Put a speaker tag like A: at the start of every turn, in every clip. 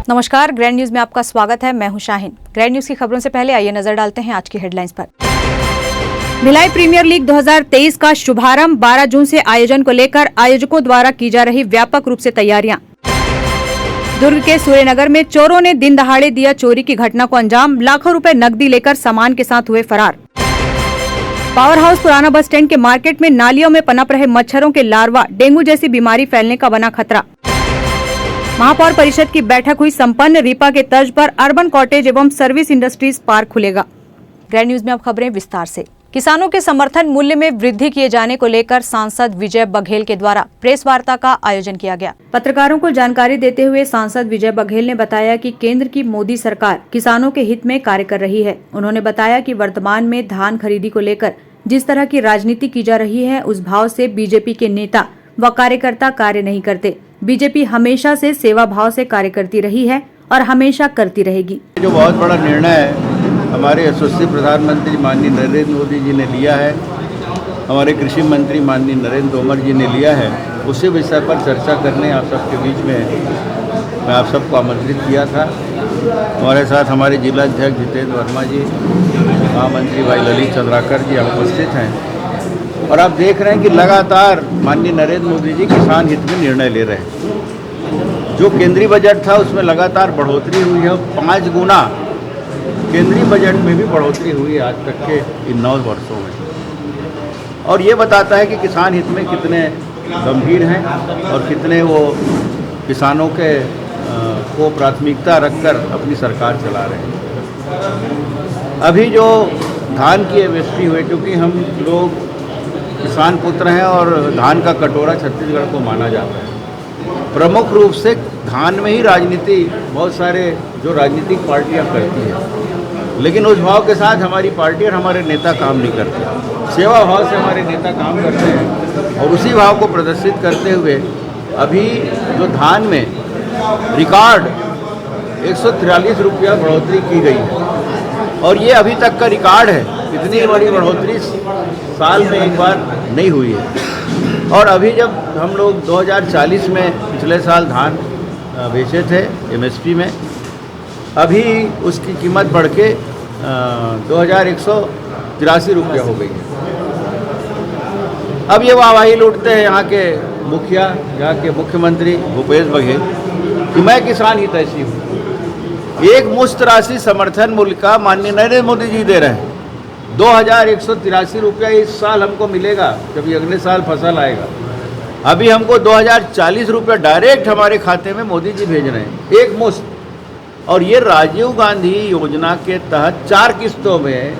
A: नमस्कार, grand news में आपका स्वागत है। मैं हूं शाहीन। ग्रैंड न्यूज की खबरों से पहले आइए नजर डालते हैं आज की हेडलाइंस पर। भिलाई प्रीमियर लीग 2023 का शुभारंभ 12 जून से आयोजन को लेकर आयोजकों द्वारा की जा रही व्यापक रूप से तैयारियां। दुर्ग के सूर्यनगर में चोरों ने दिन दहाड़े दिया चोरी की घटना को अंजाम, लाखों रुपए नकदी लेकर सामान के साथ हुए फरार। पावर हाउस पुराना बस स्टैंड के मार्केट में नालियों में पनप रहे मच्छरों के लार्वा, डेंगू जैसी बीमारी फैलने का बना खतरा। महापौर परिषद की बैठक हुई संपन्न, रीपा के तर्ज पर अर्बन कॉटेज एवं सर्विस इंडस्ट्रीज पार्क खुलेगा। ग्रैंड न्यूज में अब खबरें विस्तार से। किसानों के समर्थन मूल्य में वृद्धि किए जाने को लेकर सांसद विजय बघेल के द्वारा प्रेस वार्ता का आयोजन किया गया। पत्रकारों को जानकारी देते हुए सांसद विजय बघेल ने बताया कि केंद्र की मोदी सरकार किसानों के हित में कार्य कर रही है। उन्होंने बताया कि वर्तमान में धान खरीदी को लेकर जिस तरह की राजनीति की जा रही है, उस भाव से बीजेपी के नेता व कार्यकर्ता कार्य नहीं करते। बीजेपी हमेशा से सेवा भाव से कार्य करती रही है और हमेशा करती रहेगी।
B: जो बहुत बड़ा निर्णय है हमारे यशस्वी प्रधानमंत्री माननीय नरेंद्र मोदी जी ने लिया है, हमारे कृषि मंत्री माननीय नरेंद्र तोमर जी ने लिया है, उसी विषय पर चर्चा करने आप सबके बीच में मैं आप सबको आमंत्रित किया था। हमारे साथ हमारे जिला अध्यक्ष जितेंद्र वर्मा जी, महामंत्री भाई ललित चंद्राकर जी उपस्थित हैं और आप देख रहे हैं कि लगातार माननीय नरेंद्र मोदी जी किसान हित में निर्णय ले रहे हैं। जो केंद्रीय बजट था उसमें लगातार बढ़ोतरी हुई है, 5 गुना केंद्रीय बजट में भी बढ़ोतरी हुई है आज तक के इन 9 वर्षों में। और ये बताता है कि किसान हित में कितने गंभीर हैं और कितने वो किसानों के को प्राथमिकता रखकर अपनी सरकार चला रहे हैं। अभी जो धान की एमएसपी हुई, क्योंकि हम लोग किसान पुत्र हैं और धान का कटोरा छत्तीसगढ़ को माना जाता है। प्रमुख रूप से धान में ही राजनीति बहुत सारे जो राजनीतिक पार्टियां करती हैं, लेकिन उस भाव के साथ हमारी पार्टी और हमारे नेता काम नहीं करते। सेवा भाव से हमारे नेता काम करते हैं और उसी भाव को प्रदर्शित करते हुए अभी जो धान में रिकॉर्ड 143 रुपया बढ़ोतरी की गई है और ये अभी तक का रिकॉर्ड है। इतनी बड़ी बढ़ोतरी साल में एक बार नहीं हुई है। और अभी जब हम लोग 2040 में पिछले साल धान बेचे थे एमएसपी में, अभी उसकी कीमत बढ़ के 2183 रुपया हो गई है। अब ये वाहवाही लूटते हैं यहाँ के मुखिया, यहाँ के मुख्यमंत्री भूपेश बघेल कि मैं किसान हितैषी हूँ। एक मुश्त राशि समर्थन मूल्य का माननीय नरेंद्र मोदी जी दे रहे हैं। 2183 रुपया इस साल हमको मिलेगा जब ये अगले साल फसल आएगा। अभी हमको 2040 रुपया डायरेक्ट हमारे खाते में मोदी जी भेज रहे हैं, एक मुश्त। और ये राजीव गांधी योजना के तहत 4 किस्तों में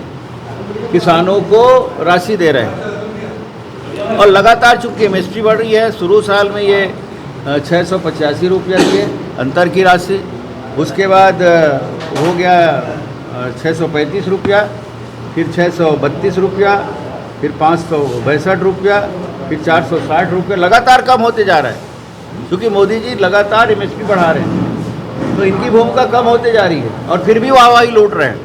B: किसानों को राशि दे रहे हैं। और लगातार चूँकि एमएसपी बढ़ रही है, शुरू साल में ये 685 रुपया दिए अंतर की राशि, उसके बाद हो गया 635 रुपया, फिर 632 रुपया, फिर 562 रुपया, फिर 460 रुपया, लगातार कम होते जा रहा है क्योंकि मोदी जी लगातार एमएसपी बढ़ा रहे हैं। तो इनकी भूमिका कम होते जा रही है और फिर भी वाहवाही लूट रहे हैं।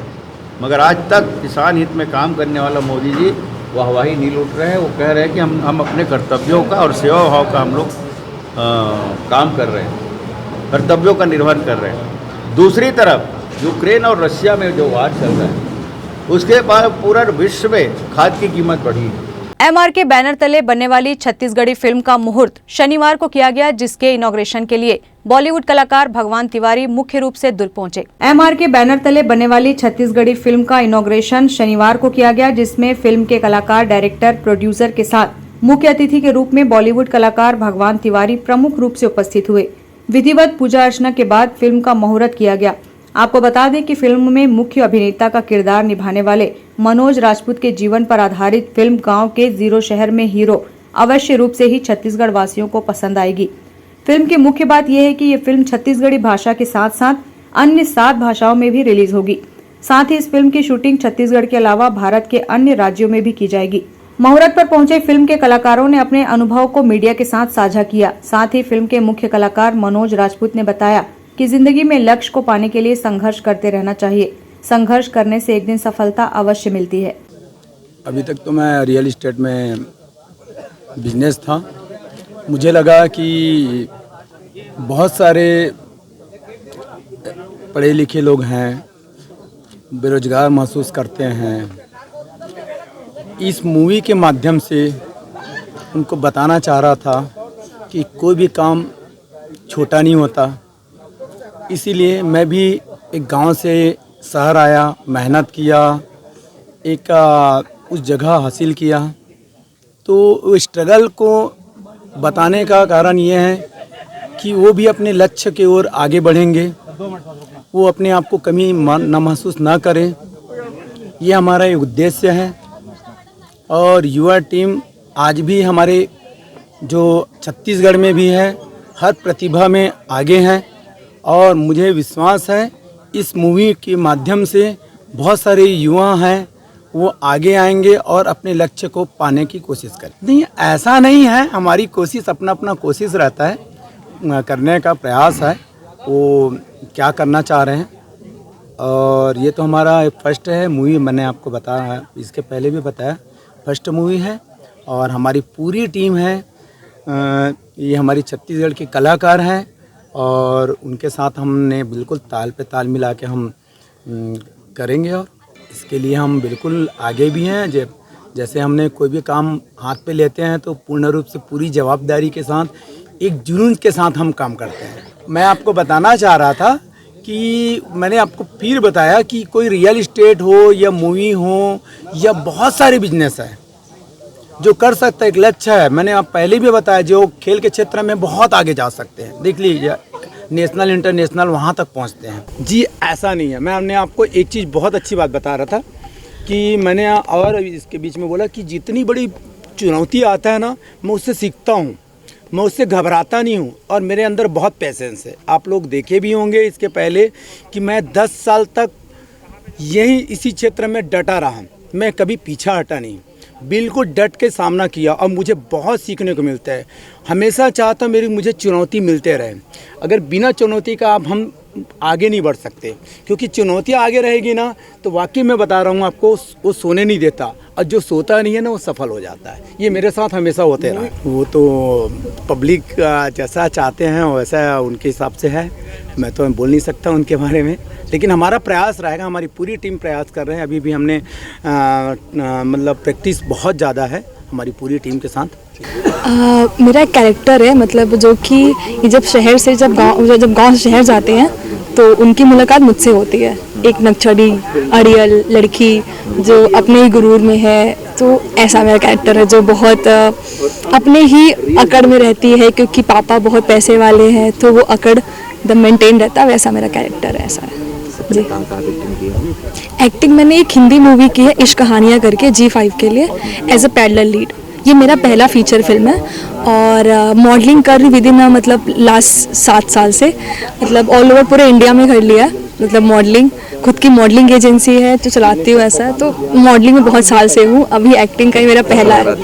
B: मगर आज तक किसान हित में काम करने वाला मोदी जी वाहवाही नहीं लूट रहे हैं। वो कह रहे हैं कि हम अपने कर्तव्यों का और सेवा भाव का हम लोग काम कर रहे हैं, कर्तव्यों का निर्वहन कर रहे हैं। दूसरी तरफ यूक्रेन और रशिया में जो वार चल रहा है उसके बाद पूरा विश्व में खाद की कीमत बढ़ी है।
A: एमआर के बैनर तले बनने वाली छत्तीसगढ़ी फिल्म का मुहूर्त शनिवार को किया गया, जिसके इनॉग्रेशन के लिए बॉलीवुड कलाकार भगवान तिवारी मुख्य रूप से दुर्ग पहुंचे। एमआर के बैनर तले बनने वाली छत्तीसगढ़ी फिल्म का इनॉग्रेशन शनिवार को किया गया, जिसमें फिल्म के कलाकार, डायरेक्टर, प्रोड्यूसर के साथ मुख्य अतिथि के रूप में बॉलीवुड कलाकार भगवान तिवारी प्रमुख रूप से उपस्थित हुए। विधिवत पूजा अर्चना के बाद फिल्म का मुहूर्त किया गया। आपको बता दें कि फिल्म में मुख्य अभिनेता का किरदार निभाने वाले मनोज राजपूत के जीवन पर आधारित फिल्म गांव के 0 शहर में हीरो अवश्य रूप से ही छत्तीसगढ़ वासियों को पसंद आएगी। फिल्म की मुख्य बात यह है कि ये फिल्म छत्तीसगढ़ी भाषा के साथ साथ अन्य 7 भाषाओं में भी रिलीज होगी। साथ ही इस फिल्म की शूटिंग छत्तीसगढ़ के अलावा भारत के अन्य राज्यों में भी की जाएगी। मुहूर्त पर पहुंचे फिल्म के कलाकारों ने अपने अनुभव को मीडिया के साथ साझा किया। साथ ही फिल्म के मुख्य कलाकार मनोज राजपूत ने बताया कि जिंदगी में लक्ष्य को पाने के लिए संघर्ष करते रहना चाहिए। संघर्ष करने से एक दिन सफलता अवश्य मिलती है।
C: अभी तक तो मैं रियल एस्टेट में बिजनेस था। मुझे लगा कि बहुत सारे पढ़े लिखे लोग हैं, बेरोजगार महसूस करते हैं। इस मूवी के माध्यम से उनको बताना चाह रहा था कि कोई भी काम छोटा नहीं होता। इसीलिए मैं भी एक गांव से शहर आया, मेहनत किया, उस जगह हासिल किया। तो उस स्ट्रगल को बताने का कारण ये है कि वो भी अपने लक्ष्य की ओर आगे बढ़ेंगे, वो अपने आप को कमी न महसूस ना करें। ये हमारा एक उद्देश्य है। और युवा टीम आज भी हमारे जो छत्तीसगढ़ में भी है, हर प्रतिभा में आगे हैं। और मुझे विश्वास है इस मूवी के माध्यम से बहुत सारे युवा हैं, वो आगे आएंगे और अपने लक्ष्य को पाने की कोशिश करें। नहीं, ऐसा नहीं है, हमारी कोशिश अपना अपना कोशिश रहता है, करने का प्रयास है वो क्या करना चाह रहे हैं। और ये तो हमारा फर्स्ट है मूवी, मैंने आपको बताया, इसके पहले भी बताया, फर्स्ट मूवी है। और हमारी पूरी टीम है, ये हमारी छत्तीसगढ़ के कलाकार हैं और उनके साथ हमने बिल्कुल ताल पे ताल मिला के हम करेंगे। और इसके लिए हम बिल्कुल आगे भी हैं। जैसे हमने कोई भी काम हाथ पे लेते हैं तो पूर्ण रूप से पूरी जवाबदारी के साथ, एक जुनून के साथ हम काम करते हैं। मैं आपको बताना चाह रहा था कि मैंने आपको फिर बताया कि कोई रियल इस्टेट हो या मूवी हो या बहुत सारे बिजनेस है जो कर सकता है, एक लक्ष्य है। मैंने आप पहले भी बताया, जो खेल के क्षेत्र में बहुत आगे जा सकते हैं, देख लीजिए नेशनल इंटरनेशनल वहाँ तक पहुँचते हैं। जी ऐसा नहीं है। मैं आपको एक चीज़ बहुत अच्छी बात बता रहा था कि मैंने और इसके बीच में बोला कि जितनी बड़ी चुनौती आता है ना, मैं उससे सीखता हूँ, मैं उससे घबराता नहीं हूँ और मेरे अंदर बहुत पेशेंस है। आप लोग देखे भी होंगे इसके पहले कि मैं 10 साल तक इसी क्षेत्र में डटा रहा, मैं कभी पीछा हटा नहीं, बिल्कुल डट के सामना किया और मुझे बहुत सीखने को मिलता है। हमेशा चाहता हूँ मुझे चुनौती मिलते रहे। अगर बिना चुनौती का अब हम आगे नहीं बढ़ सकते, क्योंकि चुनौतियाँ आगे रहेगी ना तो वाकई मैं बता रहा हूँ आपको, वो सोने नहीं देता और जो सोता नहीं है ना वो सफल हो जाता है। ये मेरे साथ हमेशा होते रहा। वो तो पब्लिक जैसा चाहते हैं वैसा उनके हिसाब से है, मैं तो बोल नहीं सकता उनके बारे में। लेकिन हमारा प्रयास रहेगा, हमारी पूरी टीम प्रयास कर रहे हैं। अभी भी हमने मतलब प्रैक्टिस बहुत ज़्यादा है हमारी पूरी टीम के साथ।
D: मेरा एक कैरेक्टर है, मतलब जो कि जब शहर से जब गांव से शहर जाते हैं तो उनकी मुलाकात मुझसे होती है। एक नक्सली अड़ियल लड़की जो अपने ही गुरूर में है, तो ऐसा मेरा कैरेक्टर है जो बहुत अपने ही अकड़ में रहती है, क्योंकि पापा बहुत पैसे वाले हैं तो वो अकड़ एकदम मेंटेन रहता है। वैसा मेरा कैरेक्टर है, ऐसा है जी। एक्टिंग मैंने एक हिंदी मूवी की है, इश्क कहानियाँ करके, G5 के लिए एज अ पैरेलल लीड। ये मेरा पहला फीचर फिल्म है और मॉडलिंग कर रही विदिन मतलब लास्ट 7 साल से, मतलब ऑल ओवर पूरे इंडिया में कर लिया है। मतलब मॉडलिंग, खुद की मॉडलिंग एजेंसी है जो चलाती हूँ, ऐसा है। तो मॉडलिंग में बहुत साल से हूँ, अभी एक्टिंग का ही मेरा पहला है।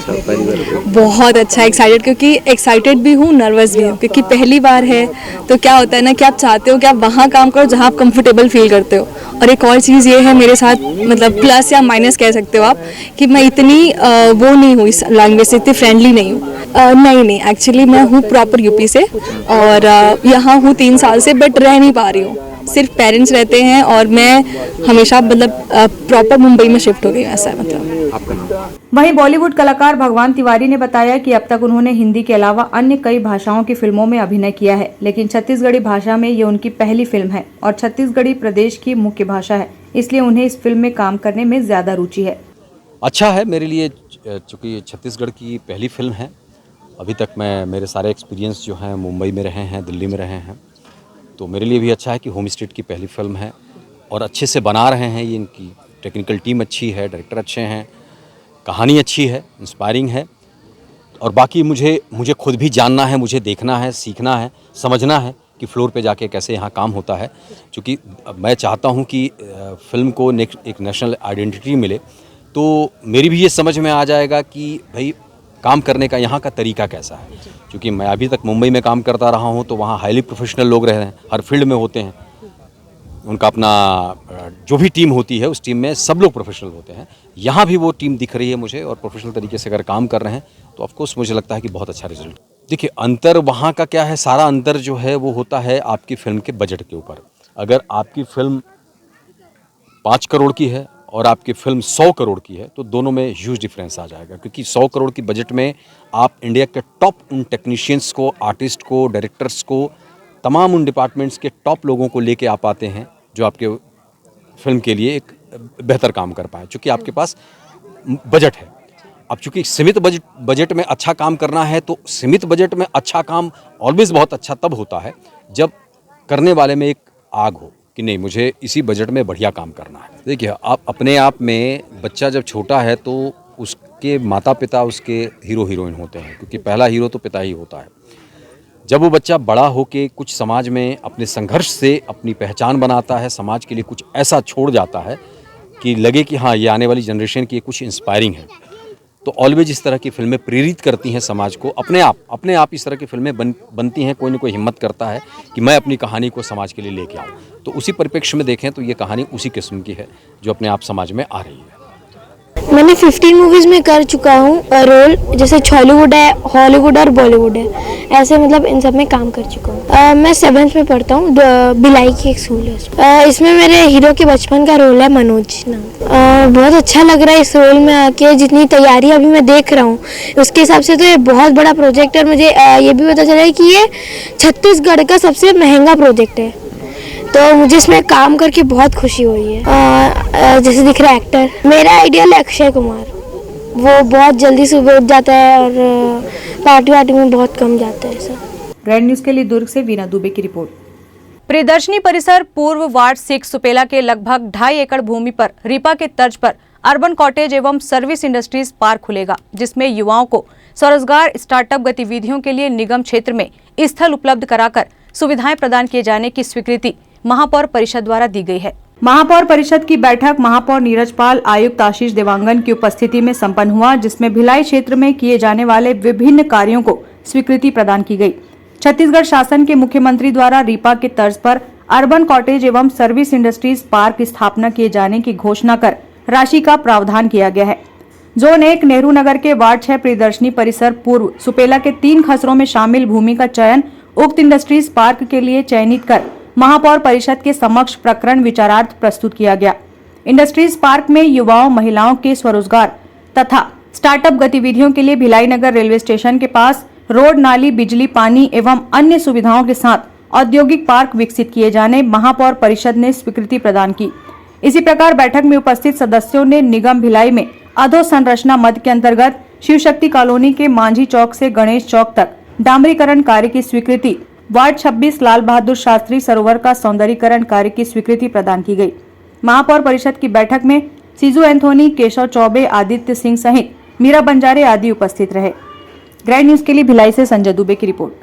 D: बहुत अच्छा एक्साइटेड, क्योंकि एक्साइटेड भी हूँ, नर्वस भी हूँ, क्योंकि पहली बार है। तो क्या होता है ना कि आप चाहते हो कि आप वहाँ काम करो जहाँ आप कंफर्टेबल फील करते हो। और एक और चीज़ ये है मेरे साथ, मतलब प्लस या माइनस कह सकते हो आप, कि मैं इतनी वो नहीं हूँ, इस लैंग्वेज से इतनी फ्रेंडली नहीं हूँ। नहीं, एक्चुअली मैं हूँ प्रॉपर यूपी से और यहाँ हूँ 3 साल से, बट रह नहीं पा रही हूँ। सिर्फ पेरेंट्स रहते हैं और मैं हमेशा मतलब प्रॉपर मुंबई में शिफ्ट हो गई हूँ, ऐसा है मतलब।
A: वहीं बॉलीवुड कलाकार भगवान तिवारी ने बताया कि अब तक उन्होंने हिंदी के अलावा अन्य कई भाषाओं की फिल्मों में अभिनय किया है, लेकिन छत्तीसगढ़ी भाषा में ये उनकी पहली फिल्म है और छत्तीसगढ़ी प्रदेश की मुख्य भाषा है, इसलिए उन्हें इस फिल्म में काम करने में ज्यादा रुचि है।
E: अच्छा है मेरे लिए, चूँकि छत्तीसगढ़ की पहली फिल्म है। अभी तक मेरे सारे एक्सपीरियंस जो हैं मुंबई में रहे हैं, दिल्ली में रहे हैं, तो मेरे लिए भी अच्छा है कि होम स्टेट की पहली फिल्म है और अच्छे से बना रहे हैं। ये इनकी टेक्निकल टीम अच्छी है, डायरेक्टर अच्छे हैं, कहानी अच्छी है, इंस्पायरिंग है। और बाकी मुझे खुद भी जानना है, मुझे देखना है, सीखना है, समझना है कि फ्लोर पे जाके कैसे यहाँ काम होता है। क्योंकि मैं चाहता हूँ कि फ़िल्म को एक नेशनल आइडेंटिटी मिले, तो मेरी भी ये समझ में आ जाएगा कि भाई काम करने का यहाँ का तरीका कैसा है। क्योंकि मैं अभी तक मुंबई में काम करता रहा हूँ, तो वहाँ हाईली प्रोफेशनल लोग रहे हैं, हर फील्ड में होते हैं। उनका अपना जो भी टीम होती है, उस टीम में सब लोग प्रोफेशनल होते हैं। यहाँ भी वो टीम दिख रही है मुझे और प्रोफेशनल तरीके से अगर काम कर रहे हैं तो ऑफकोर्स मुझे लगता है कि बहुत अच्छा रिजल्ट। देखिए, अंतर वहाँ का क्या है, सारा अंतर जो है वो होता है आपकी फ़िल्म के बजट के ऊपर। अगर आपकी फिल्म 5 करोड़ की है और आपकी फिल्म 100 करोड़ की है तो दोनों में ह्यूज डिफरेंस आ जाएगा, क्योंकि 100 करोड़ की बजट में आप इंडिया के टॉप उन टेक्नीशियंस को, आर्टिस्ट को, डायरेक्टर्स को, तमाम उन डिपार्टमेंट्स के टॉप लोगों को लेके आ पाते हैं जो आपके फिल्म के लिए एक बेहतर काम कर पाए, चूँकि आपके पास बजट है। अब चूँकि सीमित बजट में अच्छा काम करना है तो सीमित बजट में अच्छा काम ऑलवेज बहुत अच्छा तब होता है जब करने वाले में एक आग हो कि नहीं, मुझे इसी बजट में बढ़िया काम करना है। देखिए, आप अपने आप में बच्चा जब छोटा है तो उसके माता पिता उसके हीरो हीरोइन होते हैं, क्योंकि पहला हीरो तो पिता ही होता है। जब वो बच्चा बड़ा होके कुछ समाज में अपने संघर्ष से अपनी पहचान बनाता है, समाज के लिए कुछ ऐसा छोड़ जाता है कि लगे कि हाँ, ये आने वाली जनरेशन की कुछ इंस्पायरिंग है, तो ऑलवेज इस तरह की फिल्में प्रेरित करती हैं समाज को। अपने आप इस तरह की फिल्में बनती हैं। कोई ना कोई हिम्मत करता है कि मैं अपनी कहानी को समाज के लिए लेके आऊँ। तो उसी परिप्रेक्ष्य में देखें तो ये कहानी उसी किस्म की है जो अपने आप समाज में आ रही है।
F: मैंने 15 मूवीज़ में कर चुका हूँ रोल, जैसे हॉलीवुड है, हॉलीवुड और बॉलीवुड है, ऐसे मतलब इन सब में काम कर चुका हूँ। मैं 7th में पढ़ता हूँ, भिलाई की एक स्कूल है। इसमें मेरे हीरो के बचपन का रोल है मनोज नाम। बहुत अच्छा लग रहा है इस रोल में आके। जितनी तैयारी अभी मैं देख रहा हूँ उसके हिसाब से तो ये बहुत बड़ा प्रोजेक्ट है। मुझे ये भी पता चला है कि ये छत्तीसगढ़ का सबसे महंगा प्रोजेक्ट है, तो मुझे इसमें काम करके बहुत खुशी हुई है। जैसे दिख रहा है एक्टर, मेरा आइडियल है अक्षय कुमार। वो बहुत जल्दी सुबह उठ जाता है और पार्टी में बहुत कम जाता है सब।
A: ग्रैंड न्यूज के लिए दुर्ग से वीना दुबे की रिपोर्ट। प्रियदर्शनी परिसर पूर्व वार्ड 6 सुपेला के लगभग 2.5 एकड़ भूमि पर रीपा के तर्ज पर अर्बन कॉटेज एवं सर्विस इंडस्ट्रीज पार्क खुलेगा, जिसमें युवाओं को स्वरोजगार स्टार्टअप गतिविधियों के लिए निगम क्षेत्र में स्थल उपलब्ध कराकर सुविधाएं प्रदान किए जाने की स्वीकृति महापौर परिषद द्वारा दी गई है। महापौर परिषद की बैठक महापौर नीरज पाल, आयुक्त आशीष देवांगन की उपस्थिति में संपन्न हुआ, जिसमें भिलाई क्षेत्र में किए जाने वाले विभिन्न कार्यों को स्वीकृति प्रदान की गई। छत्तीसगढ़ शासन के मुख्यमंत्री द्वारा रीपा के तर्ज पर अर्बन कॉटेज एवं सर्विस इंडस्ट्रीज पार्क स्थापना किए जाने की घोषणा कर राशि का प्रावधान किया गया है। जोन 1 नेहरू नगर के वार्ड 6 प्रियदर्शनी परिसर पूर्व सुपेला के 3 खसरों में शामिल भूमि का चयन उक्त इंडस्ट्रीज पार्क के लिए चयनित कर महापौर परिषद के समक्ष प्रकरण विचारार्थ प्रस्तुत किया गया। इंडस्ट्रीज पार्क में युवाओं, महिलाओं के स्वरोजगार तथा स्टार्टअप गतिविधियों के लिए भिलाई नगर रेलवे स्टेशन के पास रोड, नाली, बिजली, पानी एवं अन्य सुविधाओं के साथ औद्योगिक पार्क विकसित किए जाने महापौर परिषद ने स्वीकृति प्रदान की। इसी प्रकार बैठक में उपस्थित सदस्यों ने निगम भिलाई में अधोसंरचना मद के अंतर्गत शिव शक्ति कॉलोनी के मांझी चौक से गणेश चौक तक डामरीकरण कार्य की स्वीकृति, वार्ड 26 लाल बहादुर शास्त्री सरोवर का सौंदर्यीकरण कार्य की स्वीकृति प्रदान की गई। महापौर परिषद की बैठक में सीजू एंथोनी, केशव चौबे, आदित्य सिंह सहित मीरा बंजारे आदि उपस्थित रहे। ग्रैंड न्यूज के लिए भिलाई से संजय दुबे की रिपोर्ट।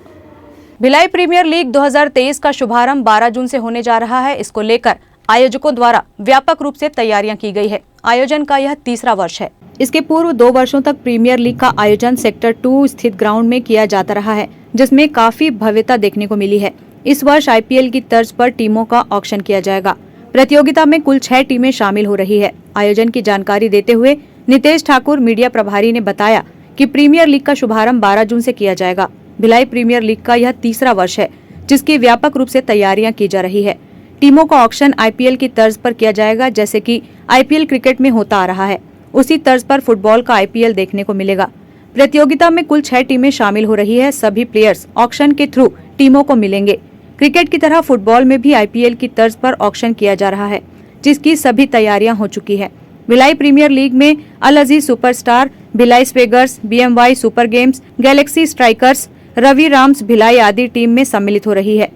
A: भिलाई प्रीमियर लीग 2023 का शुभारंभ 12 जून से होने जा रहा है। इसको लेकर आयोजकों द्वारा व्यापक रूप से तैयारियां की गई है। आयोजन का यह 3रा वर्ष है। इसके पूर्व 2 वर्षों तक प्रीमियर लीग का आयोजन सेक्टर 2 स्थित ग्राउंड में किया जाता रहा है, जिसमें काफी भव्यता देखने को मिली है। इस वर्ष आईपीएल की तर्ज पर टीमों का ऑक्शन किया जाएगा। प्रतियोगिता में कुल 6 टीमें शामिल हो रही है। आयोजन की जानकारी देते हुए नितेश ठाकुर, मीडिया प्रभारी, ने बताया कि प्रीमियर लीग का शुभारंभ 12 जून से किया जाएगा। भिलाई प्रीमियर लीग का यह 3रा वर्ष है, जिसकी व्यापक रूप से तैयारियां की जा रही है। टीमों का ऑक्शन आईपीएल की तर्ज पर किया जाएगा, जैसे कि आईपीएल क्रिकेट में होता आ रहा है। उसी तर्ज पर फुटबॉल का आईपीएल देखने को मिलेगा। प्रतियोगिता में कुल 6 टीमें शामिल हो रही है। सभी प्लेयर्स ऑक्शन के थ्रू टीमों को मिलेंगे। क्रिकेट की तरह फुटबॉल में भी आईपीएल की तर्ज पर ऑक्शन किया जा रहा है, जिसकी सभी तैयारियां हो चुकी है। भिलाई प्रीमियर लीग में Al Aziz superstar, Bhilai swaggers, BMY super games, galaxy strikers, Ravi rams Bhilai आदि टीम में सम्मिलित हो रही है।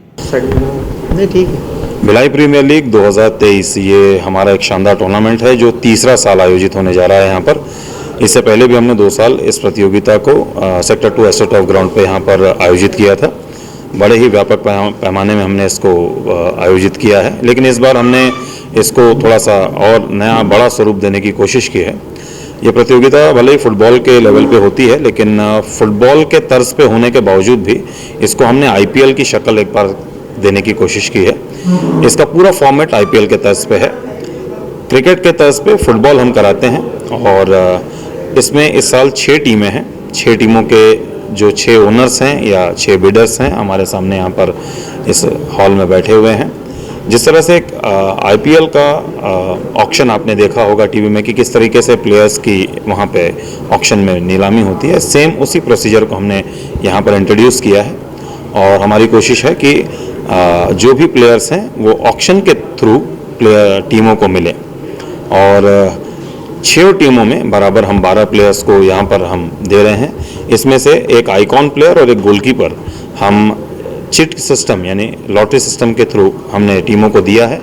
G: भिलाई प्रीमियर लीग 2023 ये हमारा एक शानदार टूर्नामेंट है जो 3रा साल आयोजित होने जा रहा है यहाँ पर। इससे पहले भी हमने 2 साल इस प्रतियोगिता को सेक्टर 2 एस्ट्रोटर्फ ग्राउंड पे यहाँ पर आयोजित किया था। बड़े ही व्यापक पैमाने में हमने इसको आयोजित किया है, लेकिन इस बार हमने इसको थोड़ा सा और नया बड़ा स्वरूप देने की कोशिश की है। ये प्रतियोगिता भले ही फुटबॉल के लेवल पे होती है, लेकिन फुटबॉल के तर्ज पे होने के बावजूद भी इसको हमने आईपीएल की शक्ल एक बार देने की कोशिश की है। इसका पूरा फॉर्मेट आईपीएल के तर्ज पे है। क्रिकेट के तर्ज पे फुटबॉल हम कराते हैं और इसमें इस साल 6 टीमें हैं। 6 टीमों के जो 6 ओनर्स हैं या 6 बिडर्स हैं हमारे सामने यहाँ पर इस हॉल में बैठे हुए हैं। जिस तरह से एक IPL का ऑक्शन आपने देखा होगा टीवी में कि किस तरीके से प्लेयर्स की वहाँ पे ऑक्शन में नीलामी होती है, सेम उसी प्रोसीजर को हमने यहाँ पर इंट्रोड्यूस किया है। और हमारी कोशिश है कि जो भी प्लेयर्स हैं वो ऑक्शन के थ्रू टीमों को मिले। और 6 टीमों में बराबर हम 12 प्लेयर्स को यहाँ पर हम दे रहे हैं। इसमें से एक आइकॉन प्लेयर और एक गोलकीपर हम चिट सिस्टम यानी लॉटरी सिस्टम के थ्रू हमने टीमों को दिया है।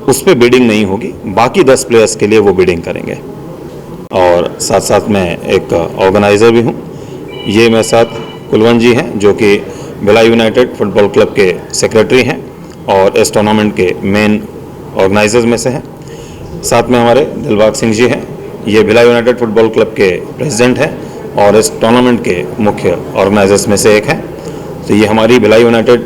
G: उस पर बिडिंग नहीं होगी, बाकी 10 प्लेयर्स के लिए वो बिडिंग करेंगे। और साथ साथ मैं एक ऑर्गेनाइज़र भी हूँ। ये मेरे साथ कुलवंत जी हैं जो कि भिलाई यूनाइटेड फुटबॉल क्लब के सेक्रेटरी हैं और इस टूर्नामेंट के मेन ऑर्गेनाइजर्स में से हैं। साथ में हमारे दिलबाग सिंह जी हैं, ये भिलाई यूनाइटेड फुटबॉल क्लब के प्रेसिडेंट हैं और इस टूर्नामेंट के मुख्य ऑर्गेनाइजर्स में से एक हैं। तो ये हमारी भिलाई यूनाइटेड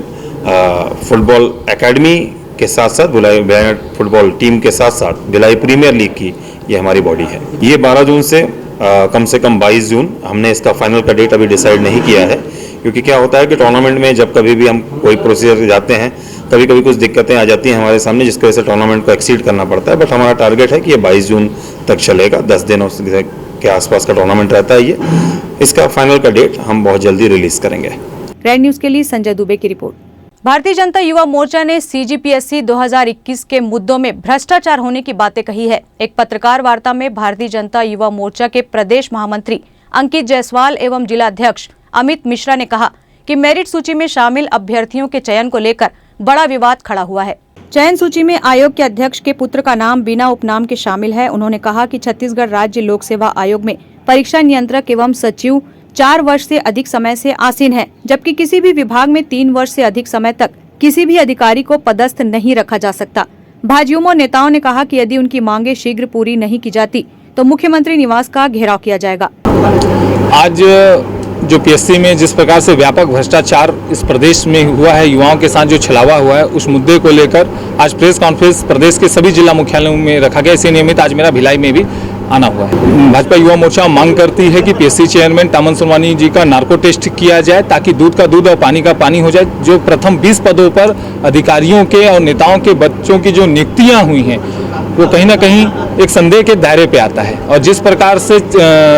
G: फुटबॉल एकेडमी के साथ साथ भिलाई यूनाइटेड फुटबॉल टीम के साथ साथ भिलाई प्रीमियर लीग की ये हमारी बॉडी है। ये 12 जून से कम 22 जून, हमने इसका फाइनल का डेट अभी डिसाइड नहीं किया है, क्योंकि क्या होता है कि टूर्नामेंट में जब कभी भी हम कोई प्रोसीजर जाते हैं, कभी कभी कुछ दिक्कतें आ जाती हैं हमारे सामने, जिसकी वजह से टूर्नामेंट को एक्सीड करना पड़ता है। बट हमारा टारगेट है कि ये 22 जून तक चलेगा, 10 दिनों के आसपास का टूर्नामेंट रहता है ये। इसका फाइनल का डेट हम बहुत जल्दी रिलीज करेंगे।
A: ग्रैंड न्यूज के लिए संजय दुबे की रिपोर्ट। भारतीय जनता युवा मोर्चा ने CGPSC 2021 के मुद्दों में भ्रष्टाचार होने की बातें कही है। एक पत्रकार वार्ता में भारतीय जनता युवा मोर्चा के प्रदेश महामंत्री अंकित जायसवाल एवं जिलाध्यक्ष अमित मिश्रा ने कहा कि मेरिट सूची में शामिल अभ्यर्थियों के चयन को लेकर बड़ा विवाद खड़ा हुआ है। चयन सूची में आयोग के अध्यक्ष के पुत्र का नाम बिना उपनाम के शामिल है। उन्होंने कहा कि छत्तीसगढ़ राज्य लोक सेवा आयोग में परीक्षा नियंत्रक एवं सचिव 4 वर्ष से अधिक समय से आसीन है, जबकि किसी भी विभाग में 3 वर्ष से अधिक समय तक किसी भी अधिकारी को पदस्थ नहीं रखा जा सकता। भाजयुमो नेताओं ने कहा कि यदि उनकी मांगे शीघ्र पूरी नहीं की जाती तो मुख्यमंत्री निवास का घेराव किया जाएगा।
H: आज जो PSC में जिस प्रकार से व्यापक भ्रष्टाचार इस प्रदेश में हुआ है, युवाओं के साथ जो छलावा हुआ है, उस मुद्दे को लेकर आज प्रेस कॉन्फ्रेंस प्रदेश के सभी जिला मुख्यालयों में रखा गया। इसी नियमित आज मेरा भिलाई में भी आना हुआ है। भाजपा युवा मोर्चा मांग करती है कि PSC चेयरमैन टामन सोनवानी जी का नार्को टेस्ट किया जाए ताकि दूध का दूध और पानी का पानी हो जाए। जो प्रथम 20 पदों पर अधिकारियों के और नेताओं के बच्चों की जो नियुक्तियां हुई हैं वो कहीं ना कहीं एक संदेह के दायरे पे आता है। और जिस प्रकार से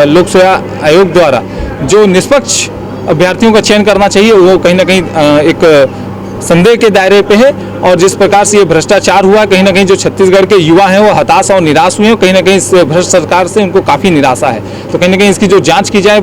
H: लोक सेवा आयोग द्वारा जो निष्पक्ष अभ्यर्थियों का चयन करना चाहिए वो कहीं ना कहीं एक संदेह के दायरे पे है। और जिस प्रकार से ये भ्रष्टाचार हुआ, कहीं ना कहीं जो छत्तीसगढ़ के युवा हैं वो हताश और निराश हुए हैं। कहीं ना कहीं इस भ्रष्ट सरकार से उनको काफ़ी निराशा है। तो कहीं ना कहीं इसकी जो जांच की जाए,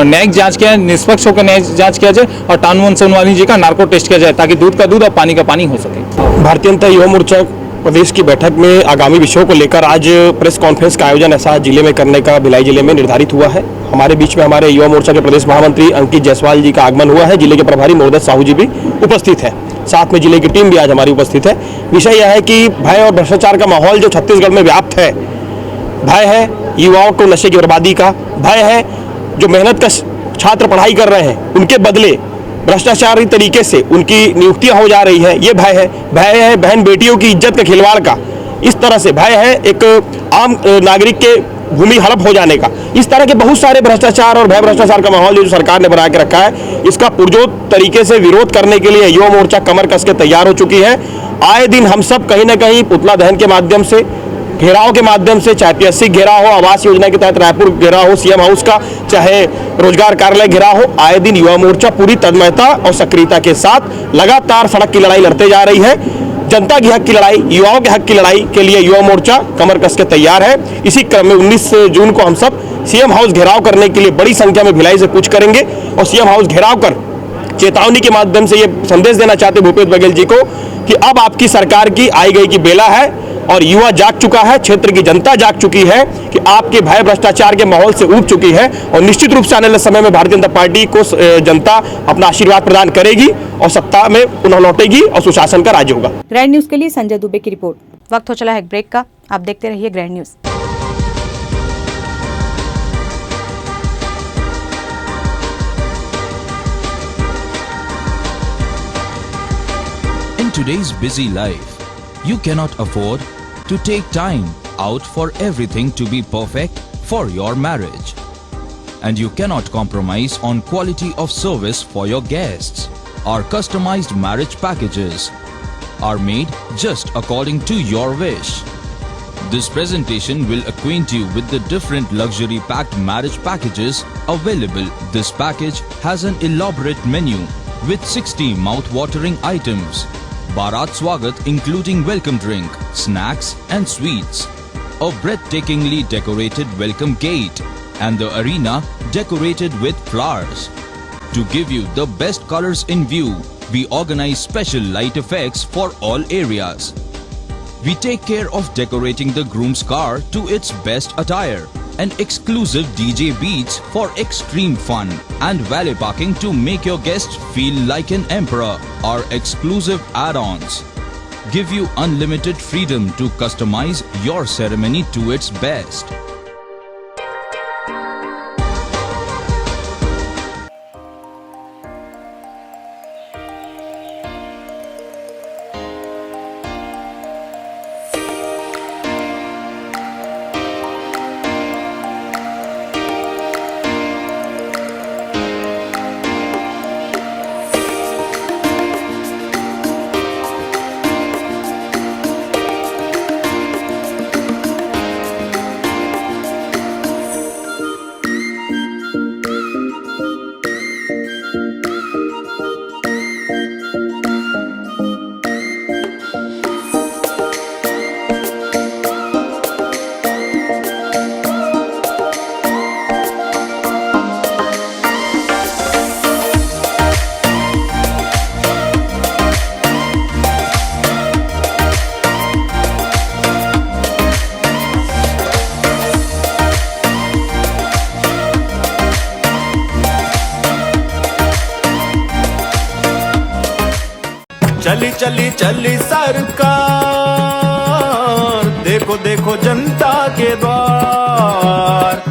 H: न्यायिक जांच किया जाए, निष्पक्ष होकर न्यायिक जांच किया जाए और टामन सोनवानी जी का नार्को टेस्ट किया जाए ताकि दूध का दूध और पानी का पानी हो सके।
I: भारतीय जनता युवा मोर्चा प्रदेश की बैठक में आगामी विषयों को लेकर आज प्रेस कॉन्फ्रेंस का आयोजन ऐसा जिले में करने का भिलाई जिले में निर्धारित हुआ है। हमारे बीच में हमारे युवा मोर्चा के प्रदेश महामंत्री अंकित जायसवाल जी का आगमन हुआ है। जिले के प्रभारी मोहम्मद साहू जी भी उपस्थित है, साथ में जिले की टीम भी आज हमारी उपस्थित है। विषय यह है कि भय और भ्रष्टाचार का माहौल जो छत्तीसगढ़ में व्याप्त है, भय है युवाओं को नशे की बर्बादी का, भय है जो मेहनत का छात्र पढ़ाई कर रहे हैं उनके बदले भ्रष्टाचारी तरीके से उनकी नियुक्तियां हो जा रही है, ये भय है बहन बेटियों की इज्जत का खिलवाड़ का, इस तरह से भय है एक आम नागरिक के भूमि हड़प हो जाने का। इस तरह के बहुत सारे भ्रष्टाचार और भय भ्रष्टाचार का माहौल जो सरकार ने बना के रखा है, इसका पुरजोर तरीके से विरोध करने के लिए युवा मोर्चा कमर कस के तैयार हो चुकी है। आए दिन हम सब कहीं ना कहीं पुतला दहन के माध्यम से, घेराव के माध्यम से, चाहे PSC घेराव हो, आवास योजना के तहत रायपुर घेराव हो, CM हाउस का, चाहे रोजगार कार्यालय घेराव हो, आए दिन युवा मोर्चा पूरी तन्मयता और सक्रियता के साथ लगातार सड़क की लड़ाई लड़ते जा रही है। जनता के हक की लड़ाई, युवाओं के हक की लड़ाई के लिए युवा मोर्चा कमर कस के तैयार है। इसी क्रम में 19 जून को हम सब CM हाउस घेराव करने के लिए बड़ी संख्या में भिलाई से कूच करेंगे और CM हाउस घेराव कर चेतावनी के माध्यम से ये संदेश देना चाहते भूपेश बघेल जी को कि अब आपकी सरकार की आई गई की बेला है और युवा जाग चुका है, क्षेत्र की जनता जाग चुकी है कि आपके भय भ्रष्टाचार के माहौल से ऊब चुकी है। और निश्चित रूप से आने वाले समय में भारतीय जनता पार्टी को जनता अपना आशीर्वाद प्रदान करेगी और सत्ता में पुनः लौटेगी और सुशासन का राज्य होगा।
A: ग्रैंड न्यूज के लिए संजय दुबे की रिपोर्ट। वक्त हो चला है एक ब्रेक का, आप देखते रहिए grand news.
J: In today's busy life, you cannot afford to take time out for everything to be perfect for your marriage. And you cannot compromise on quality of service for your guests. Our customized marriage packages are made just according to your wish. This presentation will acquaint you with the different luxury packed marriage packages available. This package has an elaborate menu with 60 mouth-watering items. Bharat Swagat including welcome drink, snacks and sweets. A breathtakingly decorated welcome gate and the arena decorated with flowers. To give you the best colors in view, we organize special light effects for all areas. We take care of decorating the groom's car to its best attire and exclusive DJ beats for extreme fun and valet parking to make your guests feel like an emperor. Our exclusive add-ons give you unlimited freedom to customize your ceremony to its best.
K: चली चली चली सरकार, देखो देखो जनता के द्वार,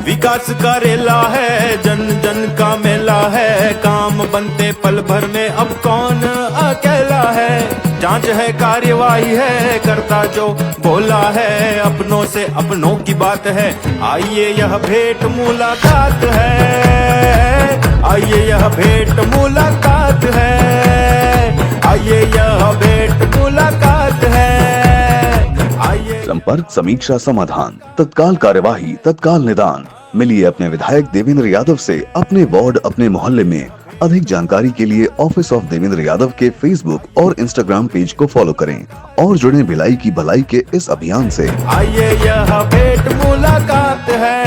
K: विकास करेला है, जन जन का मेला है, काम बनते पल भर में अब कौन अकेला है, जांच है कार्यवाही है, करता जो बोला है, अपनों से अपनों की बात है, आइए यह भेंट मुलाकात है, आइए यह भेंट मुलाकात है, आइए यह भेंट मुलाकात है, आइए।
L: संपर्क समीक्षा समाधान, तत्काल कार्यवाही, तत्काल निदान। मिलिए अपने विधायक देवेंद्र यादव से अपने वार्ड, अपने मोहल्ले में। अधिक जानकारी के लिए ऑफिस ऑफ देवेंद्र यादव के फेसबुक और इंस्टाग्राम पेज को फॉलो करें और जुड़ें भिलाई की भलाई के इस अभियान से।
K: आइए यह भेंट मुलाकात है।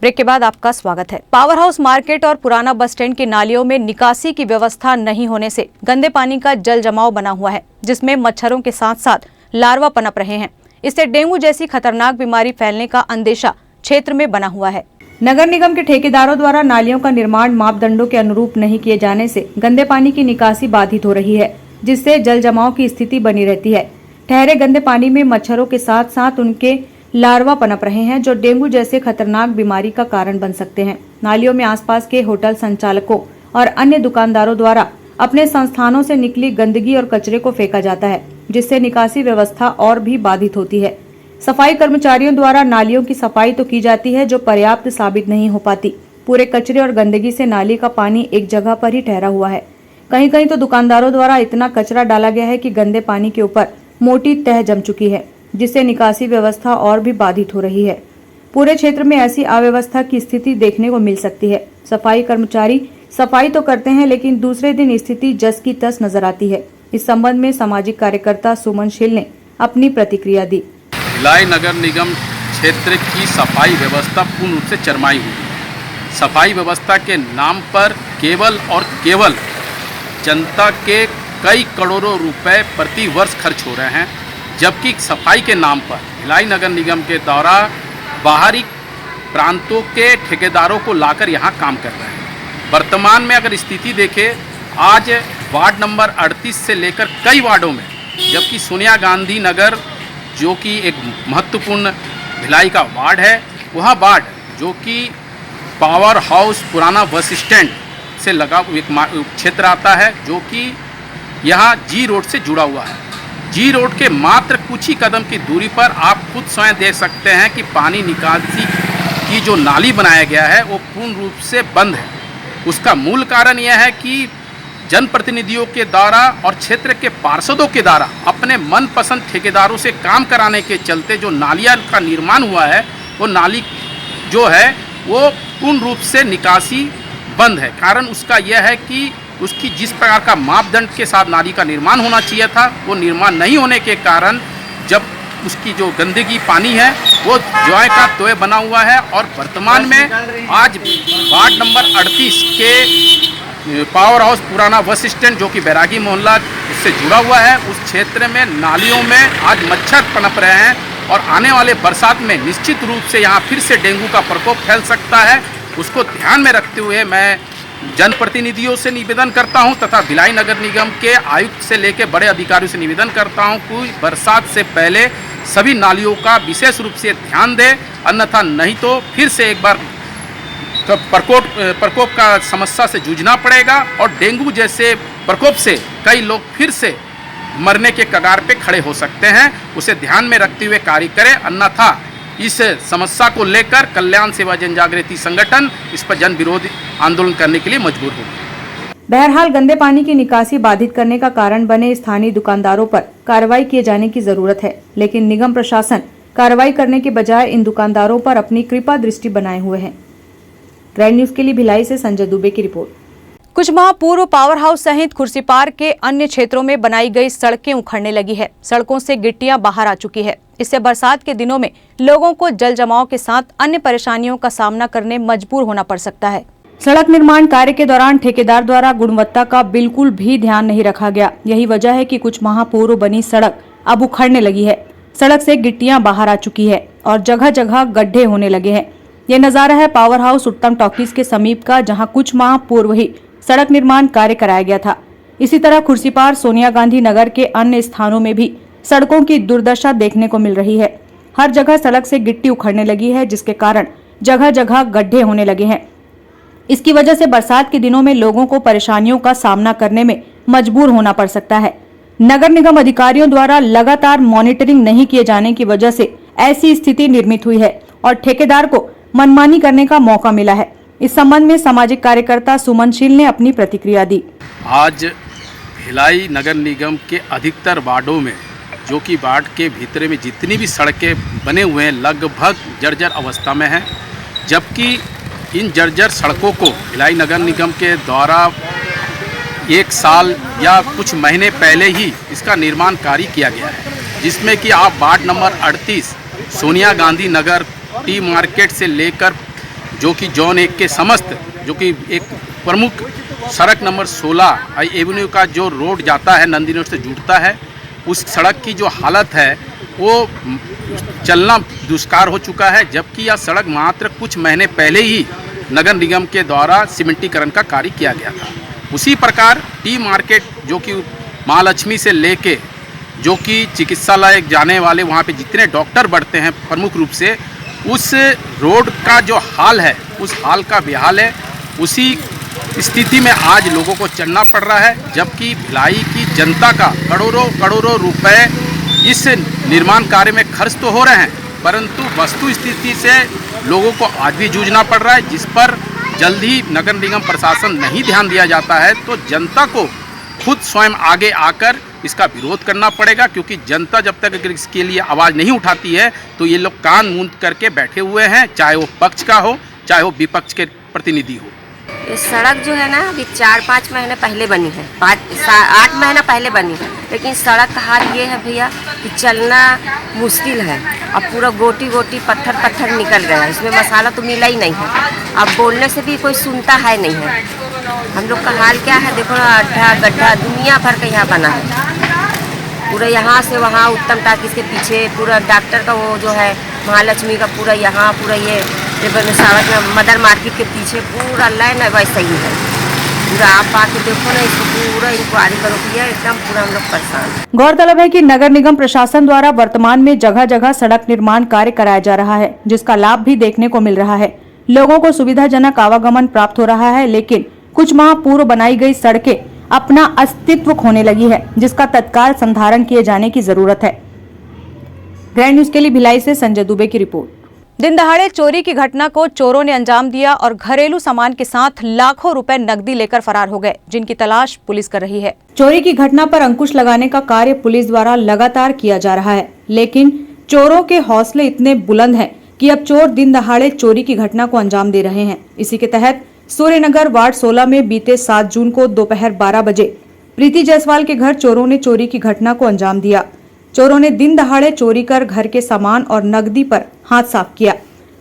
A: ब्रेक के बाद आपका स्वागत है। पावर हाउस मार्केट और पुराना बस स्टैंड की नालियों में निकासी की व्यवस्था नहीं होने से गंदे पानी का जल जमाव बना हुआ है, जिसमें मच्छरों के साथ साथ लार्वा पनप रहे हैं। इससे डेंगू जैसी खतरनाक बीमारी फैलने का अंदेशा क्षेत्र में बना हुआ है। नगर निगम के ठेकेदारों द्वारा नालियों का निर्माण मापदंडों के अनुरूप नहीं किए जाने से गंदे पानी की निकासी बाधित हो रही है, जिससे जल जमाव की स्थिति बनी रहती है। ठहरे गंदे पानी में मच्छरों के साथ साथ उनके लार्वा पनप रहे हैं, जो डेंगू जैसे खतरनाक बीमारी का कारण बन सकते हैं। नालियों में आसपास के होटल संचालकों और अन्य दुकानदारों द्वारा अपने संस्थानों से निकली गंदगी और कचरे को फेंका जाता है, जिससे निकासी व्यवस्था और भी बाधित होती है। सफाई कर्मचारियों द्वारा नालियों की सफाई तो की जाती है, जो पर्याप्त साबित नहीं हो पाती। पूरे कचरे और गंदगी से नाली का पानी एक जगह पर ही ठहरा हुआ है। कहीं कहीं तो दुकानदारों द्वारा इतना कचरा डाला गया है कि गंदे पानी के ऊपर मोटी तह जम चुकी है, जिससे निकासी व्यवस्था और भी बाधित हो रही है। पूरे क्षेत्र में ऐसी अव्यवस्था की स्थिति देखने को मिल सकती है। सफाई कर्मचारी सफाई तो करते हैं, लेकिन दूसरे दिन स्थिति जस की तस नजर आती है। इस संबंध में सामाजिक कार्यकर्ता सुमन शील ने अपनी प्रतिक्रिया दी।
M: भिलाई नगर निगम क्षेत्र की सफाई व्यवस्था पूर्ण रूप से चरमाई हुई है। सफाई व्यवस्था के नाम पर केवल और केवल जनता के कई करोड़ों रुपए प्रति वर्ष खर्च हो रहे हैं, जबकि सफाई के नाम पर भिलाई नगर निगम के द्वारा बाहरी प्रांतों के ठेकेदारों को लाकर यहाँ काम कर रहे हैं। वर्तमान में अगर स्थिति देखें, आज वार्ड नंबर 38 से लेकर कई वार्डों में, जबकि सोनिया गांधी नगर जो कि एक महत्वपूर्ण भिलाई का वार्ड है, वह वार्ड जो कि पावर हाउस पुराना बस स्टैंड से लगा एक क्षेत्र आता है, जो कि यहाँ जी रोड से जुड़ा हुआ है। जी रोड के मात्र कुछ ही कदम की दूरी पर आप खुद स्वयं देख सकते हैं कि पानी निकासी की जो नाली बनाया गया है वो पूर्ण रूप से बंद है। उसका मूल कारण यह है कि जनप्रतिनिधियों के द्वारा और क्षेत्र के पार्षदों के द्वारा अपने मनपसंद ठेकेदारों से काम कराने के चलते जो नालियाँ का निर्माण हुआ है, वो नाली जो है वो पूर्ण रूप से निकासी बंद है। कारण उसका यह है कि उसकी जिस प्रकार का मापदंड के साथ नाली का निर्माण होना चाहिए था, वो निर्माण नहीं होने के कारण जब उसकी जो गंदगी पानी है वो जोए का तोय बना हुआ है। और वर्तमान में आज वार्ड नंबर 38 के पावर हाउस पुराना बस स्टैंड जो कि बैरागी मोहल्ला उससे जुड़ा हुआ है, उस क्षेत्र में नालियों में आज मच्छर पनप रहे हैं और आने वाले बरसात में निश्चित रूप से यहाँ फिर से डेंगू का प्रकोप फैल सकता है। उसको ध्यान में रखते हुए मैं जनप्रतिनिधियों से निवेदन करता हूं तथा भिलाई नगर निगम के आयुक्त से लेकर बड़े अधिकारियों से निवेदन करता हूं कि बरसात से पहले सभी नालियों का विशेष रूप से ध्यान दें, अन्यथा नहीं तो फिर से एक बार प्रकोप का समस्या से जूझना पड़ेगा और डेंगू जैसे प्रकोप से कई लोग फिर से मरने के कगार पे खड़े हो सकते हैं। उसे ध्यान में रखते हुए कार्य करें, अन्यथा इस समस्या को लेकर कल्याण सेवा जनजागृति संगठन इस पर जन विरोध आंदोलन करने के लिए मजबूर होगी।
A: बहरहाल गंदे पानी की निकासी बाधित करने का कारण बने स्थानीय दुकानदारों पर कार्रवाई किए जाने की जरूरत है, लेकिन निगम प्रशासन कार्रवाई करने के बजाय इन दुकानदारों पर अपनी कृपा दृष्टि बनाए हुए है। ग्रैंड न्यूज के लिए भिलाई से संजय दुबे की रिपोर्ट। कुछ माह पूर्व पावर हाउस सहित खुर्सीपार के अन्य क्षेत्रों में बनाई गई सड़कें उखड़ने लगी है। सड़कों से गिट्टियां बाहर आ चुकी है। इससे बरसात के दिनों में लोगों को जल जमाव के साथ अन्य परेशानियों का सामना करने मजबूर होना पड़ सकता है। सड़क निर्माण कार्य के दौरान ठेकेदार द्वारा गुणवत्ता का बिल्कुल भी ध्यान नहीं रखा गया। यही वजह है कि कुछ माह पूर्व बनी सड़क अब उखड़ने लगी है। सड़क से गिट्टियां बाहर आ चुकी है और जगह जगह गड्ढे होने लगे हैं। ये नजारा है पावर हाउस उत्तम टॉकीज के समीप का, जहाँ कुछ माह पूर्व ही सड़क निर्माण कार्य कराया गया था। इसी तरह खुर्सीपार सोनिया गांधी नगर के अन्य स्थानों में भी सड़कों की दुर्दशा देखने को मिल रही है। हर जगह सड़क से गिट्टी उखड़ने लगी है, जिसके कारण जगह जगह गड्ढे होने लगे हैं। इसकी वजह से बरसात के दिनों में लोगों को परेशानियों का सामना करने में मजबूर होना पड़ सकता है। नगर निगम अधिकारियों द्वारा लगातार मॉनिटरिंग नहीं किए जाने की वजह से ऐसी स्थिति निर्मित हुई है और ठेकेदार को मनमानी करने का मौका मिला है। इस संबंध में सामाजिक कार्यकर्ता सुमन शील ने अपनी प्रतिक्रिया दी।
M: आज भिलाई नगर निगम के अधिकतर वार्डों में, जो कि वार्ड के भीतर में जितनी भी सड़कें बने हुए हैं, लगभग जर्जर अवस्था में हैं, जबकि इन जर्जर सड़कों को भिलाई नगर निगम के द्वारा 1 साल या कुछ महीने पहले ही इसका निर्माण कार्य किया गया है, जिसमें कि आप ward number 38 Sonia Gandhi Nagar T market से लेकर जो कि जोन 1 के समस्त, जो कि एक प्रमुख सड़क नंबर 16 एवेन्यू का जो रोड जाता है नंदी रोड से जुड़ता है, उस सड़क की जो हालत है वो चलना दुष्कार हो चुका है। जबकि यह सड़क मात्र कुछ महीने पहले ही नगर निगम के द्वारा सीमेंटीकरण का कार्य किया गया था। उसी प्रकार टी मार्केट जो कि महालक्ष्मी से लेके जो कि चिकित्सालय जाने वाले वहाँ पे जितने डॉक्टर बढ़ते हैं प्रमुख रूप से, उस रोड का जो हाल है उस हाल का बेहाल है। उसी स्थिति में आज लोगों को चलना पड़ रहा है, जबकि भिलाई की जनता का करोड़ों रुपए इस निर्माण कार्य में खर्च तो हो रहे हैं, परंतु वस्तु स्थिति से लोगों को आज भी जूझना पड़ रहा है, जिस पर जल्द ही नगर निगम प्रशासन नहीं ध्यान दिया जाता है तो जनता को खुद स्वयं आगे आकर इसका विरोध करना पड़ेगा। क्योंकि जनता जब तक इसके लिए आवाज़ नहीं उठाती है तो ये लोग कान मूंद करके बैठे हुए हैं, चाहे वो पक्ष का हो चाहे वो विपक्ष के प्रतिनिधि हो।
N: ये सड़क जो है ना अभी 4-5 महीने पहले बनी है, 8 महीना पहले बनी है, लेकिन सड़क का हाल ये है भैया कि चलना मुश्किल है। अब पूरा गोटी पत्थर निकल गया है, इसमें मसाला तो मिला ही नहीं है। अब बोलने से भी कोई सुनता है नहीं है। हम लोग का हाल क्या है, देखो ना, अड्ढा गड्ढा दुनिया भर का यहाँ बना है। पूरा यहाँ से वहाँ उत्तम टाकीज के पीछे पूरा डॉक्टर का वो जो है महालक्ष्मी का पूरा यहाँ पूरा ये सड़क मदर मार्केट के पीछे पूरा लाइन है, वैसा ही है। पूरा आप आके देखो ना, इसको पूरा इंक्वायरी करो भैया, एकदम पूरा हम लोग परेशान हैं।
A: गौरतलब है कि नगर निगम प्रशासन द्वारा वर्तमान में जगह जगह सड़क निर्माण कार्य कराया जा रहा है, जिसका लाभ भी देखने को मिल रहा है। लोगों को सुविधाजनक आवागमन प्राप्त हो रहा है, लेकिन कुछ माह पूर्व बनाई गई सड़कें अपना अस्तित्व खोने लगी है, जिसका तत्काल संधारण किए जाने की जरूरत है। ग्रैंड न्यूज के लिए भिलाई से संजय दुबे की रिपोर्ट। दिन दहाड़े चोरी की घटना को चोरों ने अंजाम दिया और घरेलू सामान के साथ लाखों रुपए नकदी लेकर फरार हो गए, जिनकी तलाश पुलिस कर रही है। चोरी की घटना पर अंकुश लगाने का कार्य पुलिस द्वारा लगातार किया जा रहा है, लेकिन चोरों के हौसले इतने बुलंद हैं कि अब चोर दिन दहाड़े चोरी की घटना को अंजाम दे रहे हैं। इसी के तहत सूर्यनगर वार्ड 16 में बीते 7 जून को दोपहर 12 बजे प्रीति जायसवाल के घर चोरों ने चोरी की घटना को अंजाम दिया। चोरों ने दिन दहाड़े चोरी कर घर के सामान और नकदी पर हाथ साफ किया।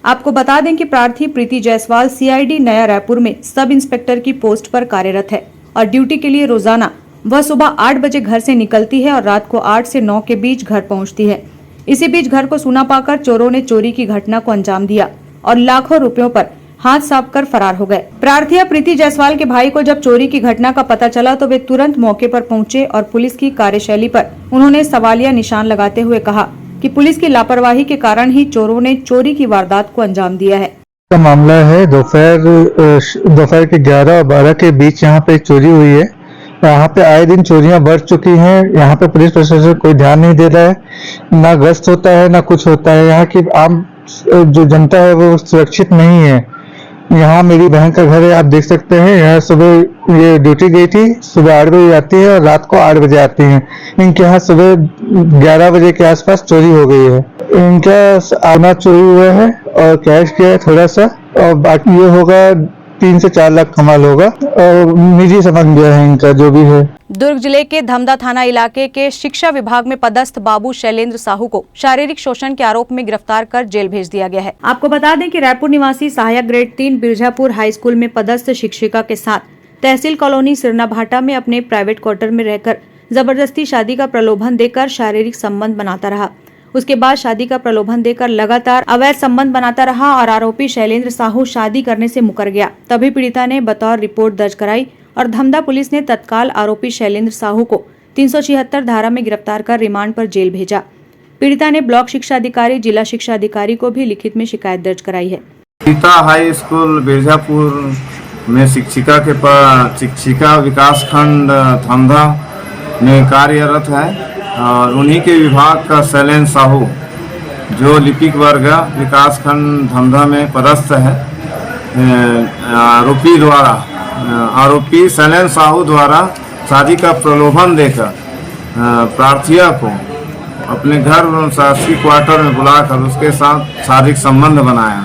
A: आपको बता दें कि प्रार्थी प्रीति जायसवाल सीआईडी नया रायपुर में सब इंस्पेक्टर की पोस्ट पर कार्यरत है और ड्यूटी के लिए रोजाना वह सुबह 8 बजे घर से निकलती है और रात को 8 से 9 के बीच घर पहुंचती है। इसी बीच घर को सूना पाकर चोरों ने चोरी की घटना को अंजाम दिया और लाखों रुपयों पर हाथ साफ कर फरार हो गए। प्रार्थी प्रीति जायसवाल के भाई को जब चोरी की घटना का पता चला तो वे तुरंत मौके पर पहुंचे और पुलिस की कार्यशैली पर उन्होंने सवालिया निशान लगाते हुए कहा कि पुलिस की लापरवाही के कारण ही चोरों ने चोरी की वारदात को अंजाम दिया है।
O: का मामला है दोपहर के 11 और 12 के बीच यहाँ पे चोरी हुई है। यहाँ पे आए दिन चोरियां बढ़ चुकी हैं। यहाँ पे पुलिस प्रशासन कोई ध्यान नहीं दे रहा है, ना गश्त होता है ना कुछ होता है। यहाँ की आम जो जनता है वो सुरक्षित नहीं है। यहाँ मेरी बहन का घर है, आप देख सकते हैं। यहाँ सुबह ये ड्यूटी गई थी, सुबह 8 बजे आती है और रात को 8 बजे आती हैं। इनके यहाँ सुबह 11 बजे के आसपास चोरी हो गई है। इनका आना चोरी हुआ है और कैश किया है थोड़ा सा, और बाकी ये होगा 3 से 4 लाख कमाल होगा और निजी सामान दिया है इनका जो भी है।
A: दुर्ग जिले के धमदा थाना इलाके के शिक्षा विभाग में पदस्थ बाबू शैलेंद्र साहू को शारीरिक शोषण के आरोप में गिरफ्तार कर जेल भेज दिया गया है। आपको बता दें कि रायपुर निवासी सहायक ग्रेड 3 बिरजापुर हाई स्कूल में पदस्थ शिक्षिका के साथ तहसील कॉलोनी सिरना भाटा में अपने प्राइवेट क्वार्टर में रहकर जबरदस्ती शादी का प्रलोभन देकर शारीरिक संबंध बनाता रहा। उसके बाद शादी का प्रलोभन देकर लगातार अवैध संबंध बनाता रहा और आरोपी शैलेंद्र साहू शादी करने से मुकर गया। तभी पीड़िता ने बतौर रिपोर्ट दर्ज कराई और धमदा पुलिस ने तत्काल आरोपी शैलेंद्र साहू को 376 धारा में गिरफ्तार कर रिमांड पर जेल भेजा। पीड़िता ने ब्लॉक शिक्षा अधिकारी, जिला शिक्षा अधिकारी को भी लिखित में शिकायत दर्ज कराई है।
P: गीता हाई स्कूल बिरजापुर में शिक्षिका विकास खंड धमदा में कार्यरत है और उन्हीं के विभाग का शैलेंद्र साहू जो लिपिक वर्ग विकास खंड धमदा में पदस्थ है, आरोपी शैलेंद्र साहू द्वारा शादी का प्रलोभन देकर प्रार्थिया को अपने घर शासकीय क्वार्टर में बुलाकर उसके साथ शारीरिक संबंध बनाया।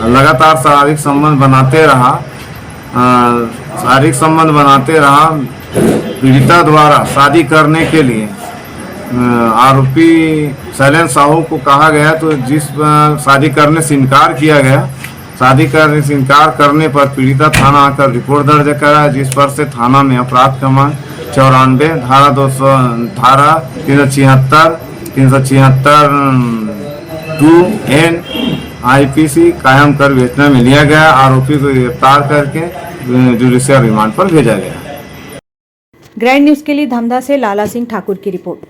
P: लगातार शारीरिक संबंध बनाते रहा। पीड़िता द्वारा शादी करने के लिए आरोपी शैलेंद्र साहू को कहा गया, तो जिस शादी करने से इनकार किया गया, शादी करने से इनकार करने पर पीड़िता थाना आकर रिपोर्ट दर्ज करा, जिस पर से थाना में अपराध क्रमांक 94 धारा 376 2N IPC कायम कर विवेचना में लिया गया। आरोपी को गिरफ्तार करके जुडिशियल रिमांड पर भेजा गया।
A: ग्रैंड न्यूज के लिए धमदा से लाला सिंह ठाकुर की रिपोर्ट।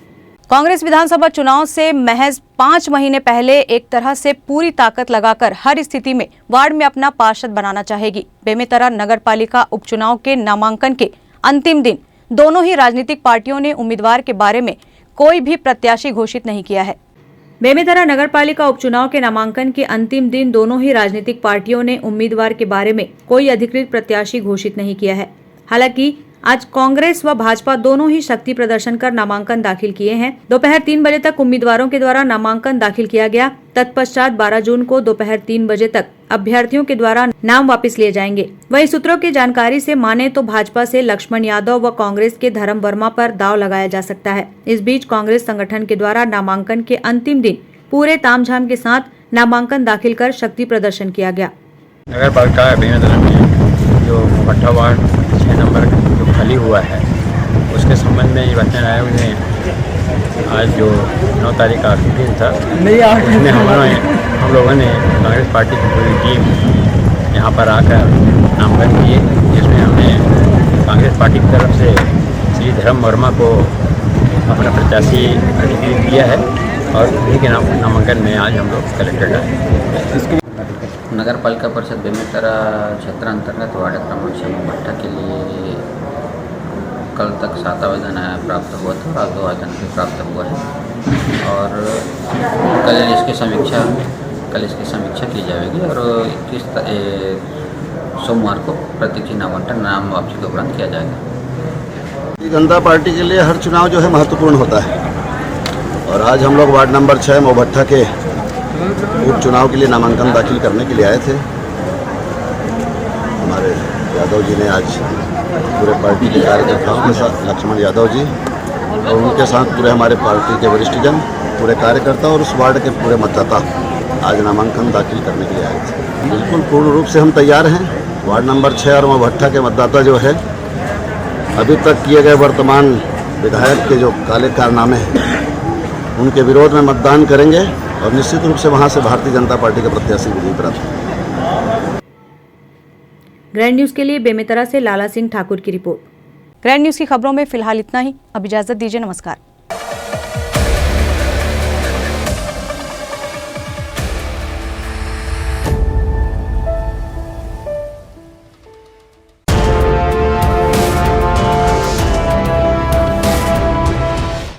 A: कांग्रेस विधानसभा चुनाव से महज 5 महीने पहले एक तरह से पूरी ताकत लगाकर हर स्थिति में वार्ड में अपना पार्षद बनाना चाहेगी। बेमेतरा नगर पालिका उपचुनाव के नामांकन के अंतिम दिन दोनों ही राजनीतिक पार्टियों ने उम्मीदवार के बारे में कोई भी प्रत्याशी घोषित नहीं किया है। बेमेतरा नगर पालिका उपचुनाव के नामांकन के अंतिम दिन दोनों ही राजनीतिक पार्टियों ने उम्मीदवार के बारे में कोई अधिकृत प्रत्याशी घोषित नहीं किया है। हालांकि आज कांग्रेस व भाजपा दोनों ही शक्ति प्रदर्शन कर नामांकन दाखिल किए हैं। दोपहर 3 बजे तक उम्मीदवारों के द्वारा नामांकन दाखिल किया गया। तत्पश्चात 12 जून को दोपहर 3 बजे तक अभ्यर्थियों के द्वारा नाम वापस लिए जाएंगे। वहीं सूत्रों की जानकारी से माने तो भाजपा से लक्ष्मण यादव व कांग्रेस के धर्म वर्मा पर दांव लगाया जा सकता है। इस बीच कांग्रेस संगठन के द्वारा नामांकन के अंतिम दिन पूरे तामझाम के साथ नामांकन दाखिल कर शक्ति प्रदर्शन किया गया।
Q: नगर पालिका बेमेतरा में जो पट्टा वार्ड 6 नंबर जो खाली हुआ है उसके संबंध में ये बातें आए हुए हैं। आज जो 9 तारीख का आखिरी दिन था उसमें हम लोगों ने कांग्रेस पार्टी की पूरी टीम यहाँ पर आकर नामांकन किए, जिसमें हमने कांग्रेस पार्टी की तरफ से श्री धर्म वर्मा को अपना प्रत्याशी अधिकृत किया है और उन्हीं के नामांकन में आज हम लोग कलेक्टर गए।
R: नगर पालिका परिषद बेमेतरा क्षेत्र अंतर्गत वार्ड क्रमांक 6 भट्टा के लिए कल तक 7 आवेदन प्राप्त हुआ था और 2 आवेदन भी प्राप्त हुआ है और कल इसकी समीक्षा की जाएगी और 21 सोमवार को प्रत्यक्ष नामांकन नाम वापसी के उपरांत किया जाएगा।
S: भारतीय जनता पार्टी के लिए हर चुनाव जो है महत्वपूर्ण होता है और आज हम लोग वार्ड नंबर 6 मोभट्टा के उपचुनाव के लिए नामांकन दाखिल करने के लिए आए थे। हमारे यादव जी ने आज पूरे पार्टी के कार्यकर्ताओं के साथ, लक्ष्मण यादव जी और उनके साथ पूरे हमारे पार्टी के वरिष्ठजन, पूरे कार्यकर्ता और उस वार्ड के पूरे मतदाता आज नामांकन दाखिल करने के लिए आए थे। बिल्कुल पूर्ण रूप से हम तैयार हैं। वार्ड नंबर 6 और मोभट्टा के मतदाता जो है अभी तक किए गए वर्तमान विधायक के जो काले कारनामे हैं उनके विरोध में मतदान करेंगे और निश्चित रूप से वहां से भारतीय जनता पार्टी के प्रत्याशी विजयी प्राप्त।
A: ग्रैंड न्यूज के लिए बेमेतरा से लाला सिंह ठाकुर की रिपोर्ट। ग्रैंड न्यूज की खबरों में फिलहाल इतना ही। अब इजाजत दीजिए। नमस्कार।